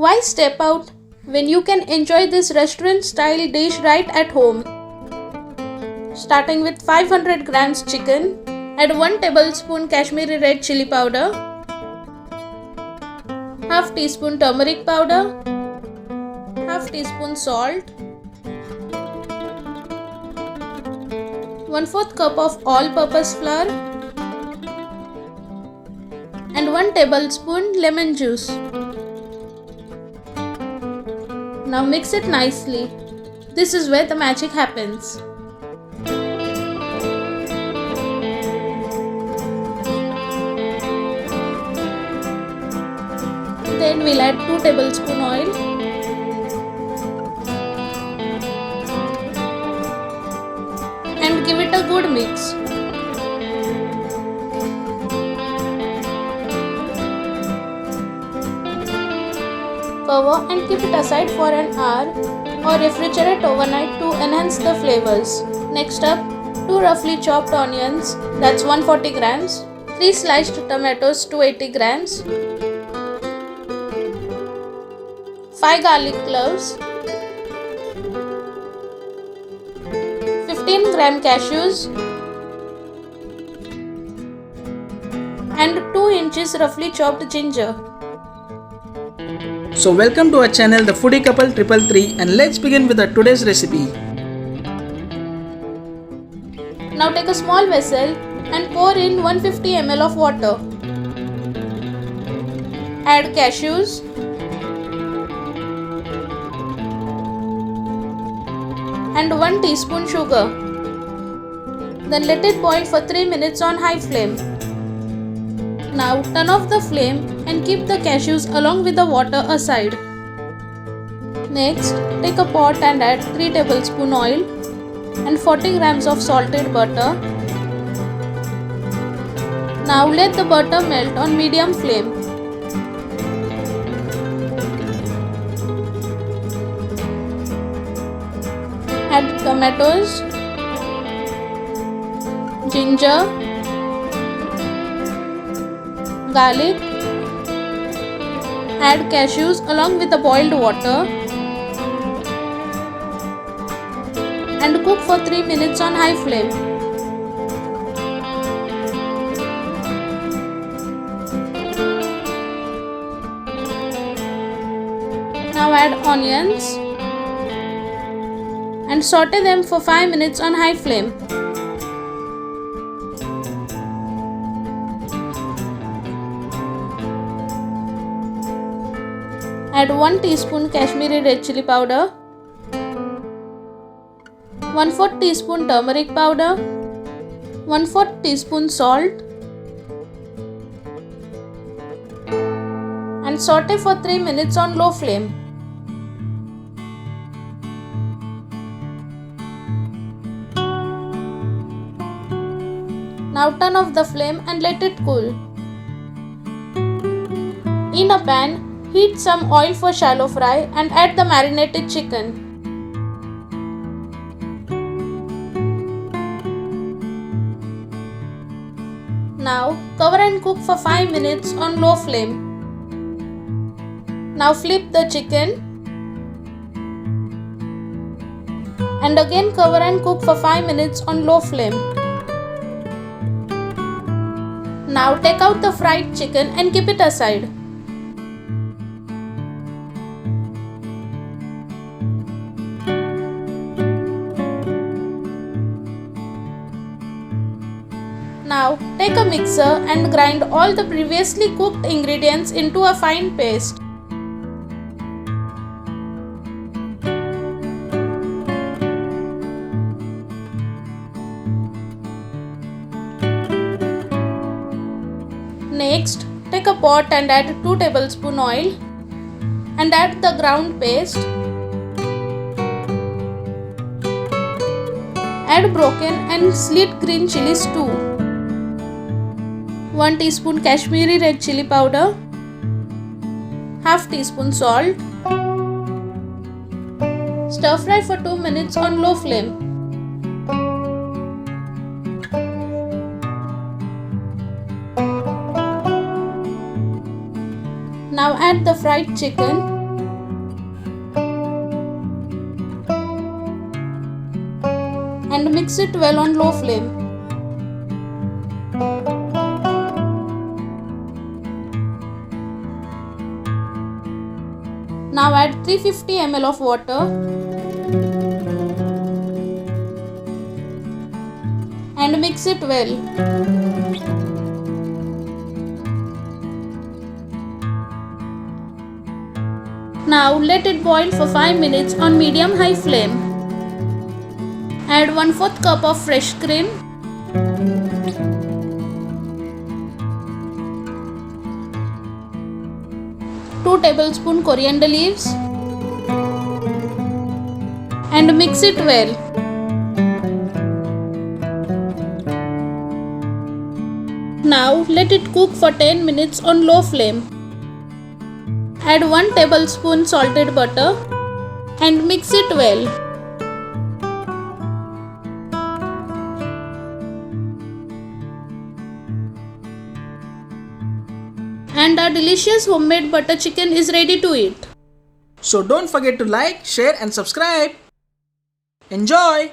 Why step out when you can enjoy this restaurant-style dish right at home? Starting with 500 grams chicken, add 1 tablespoon Kashmiri Red Chilli Powder, half teaspoon turmeric powder, half teaspoon salt, 1/4 cup of all-purpose flour, and 1 tablespoon lemon juice. Now mix it nicely. This is where the magic happens. Then we'll add 2 tablespoon oil. And give it a good mix. Cover and keep it aside for an hour or refrigerate overnight to enhance the flavors. Next up, 2 roughly chopped onions, that's 140 grams, 3 sliced tomatoes, 280 grams, 5 garlic cloves, 15 gram cashews, and 2 inches roughly chopped ginger. So welcome to our channel The Foodie Couple 333 and let's begin with our today's recipe. Now take a small vessel and pour in 150 ml of water. Add cashews, and 1 teaspoon sugar. Then let it boil for 3 minutes on high flame. Now turn off the flame and keep the cashews along with the water aside. Next, take a pot and add 3 tablespoon oil and 40 grams of salted butter. Now let the butter melt on medium flame. Add tomatoes, ginger, garlic, add cashews along with the boiled water and cook for 3 minutes on high flame. Now add onions and saute them for 5 minutes on high flame. Add 1 teaspoon Kashmiri Red Chilli Powder, 1/4 teaspoon Turmeric Powder, 1/4 teaspoon salt, and saute for 3 minutes on low flame. Now turn off the flame and let it cool. In a pan, heat some oil for shallow fry and add the marinated chicken. Now cover and cook for 5 minutes on low flame. Now flip the chicken and again cover and cook for 5 minutes on low flame. Now take out the fried chicken and keep it aside. Now take a mixer and grind all the previously cooked ingredients into a fine paste. Next, take a pot and add 2 tablespoon oil and add the ground paste. Add broken and slit green chilies too. 1 teaspoon Kashmiri Red Chilli Powder, half teaspoon salt. Stir fry for 2 minutes on low flame. Now add the fried chicken and mix it well on low flame. Now add 350 ml of water and mix it well. Now let it boil for 5 minutes on medium-high flame. Add 1/4 cup of fresh cream, 2 tablespoons coriander leaves and mix it well. Now let it cook for 10 minutes on low flame. Add 1 tablespoon salted butter and mix it well. And our delicious homemade butter chicken is ready to eat. So don't forget to like, share and subscribe. Enjoy!